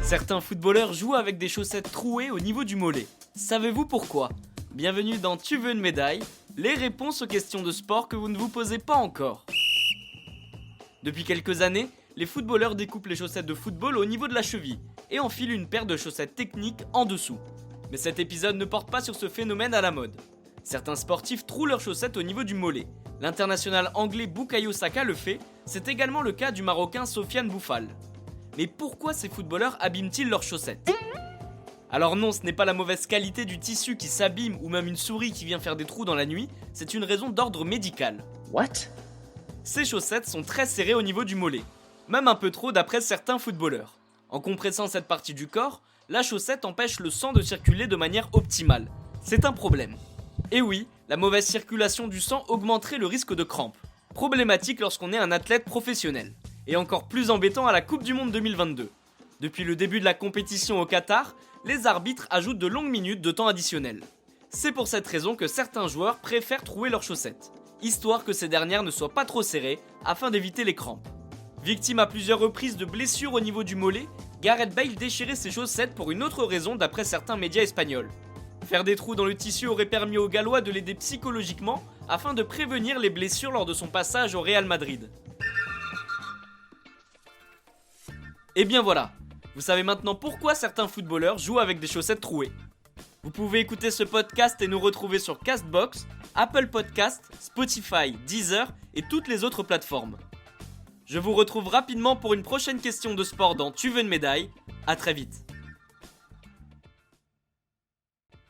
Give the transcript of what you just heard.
Certains footballeurs jouent avec des chaussettes trouées au niveau du mollet. Savez-vous pourquoi ? Bienvenue dans Tu veux une médaille ? Les réponses aux questions de sport que vous ne vous posez pas encore. Depuis quelques années, les footballeurs découpent les chaussettes de football au niveau de la cheville et enfilent une paire de chaussettes techniques en dessous. Mais cet épisode ne porte pas sur ce phénomène à la mode. Certains sportifs trouent leurs chaussettes au niveau du mollet. L'international anglais Bukayo Saka le fait, c'est également le cas du Marocain Sofiane Boufal. Mais pourquoi ces footballeurs abîment-ils leurs chaussettes ? Alors non, ce n'est pas la mauvaise qualité du tissu qui s'abîme ou même une souris qui vient faire des trous dans la nuit, c'est une raison d'ordre médical. What ? Ces chaussettes sont très serrées au niveau du mollet, même un peu trop d'après certains footballeurs. En compressant cette partie du corps, la chaussette empêche le sang de circuler de manière optimale. C'est un problème. Et oui, la mauvaise circulation du sang augmenterait le risque de crampes. Problématique lorsqu'on est un athlète professionnel. Et encore plus embêtant à la Coupe du Monde 2022. Depuis le début de la compétition au Qatar, les arbitres ajoutent de longues minutes de temps additionnel. C'est pour cette raison que certains joueurs préfèrent trouer leurs chaussettes, histoire que ces dernières ne soient pas trop serrées afin d'éviter les crampes. Victime à plusieurs reprises de blessures au niveau du mollet, Gareth Bale déchirait ses chaussettes pour une autre raison d'après certains médias espagnols. Faire des trous dans le tissu aurait permis aux Gallois de l'aider psychologiquement afin de prévenir les blessures lors de son passage au Real Madrid. Et bien voilà, vous savez maintenant pourquoi certains footballeurs jouent avec des chaussettes trouées. Vous pouvez écouter ce podcast et nous retrouver sur Castbox, Apple Podcasts, Spotify, Deezer et toutes les autres plateformes. Je vous retrouve rapidement pour une prochaine question de sport dans Tu veux une médaille. À très vite.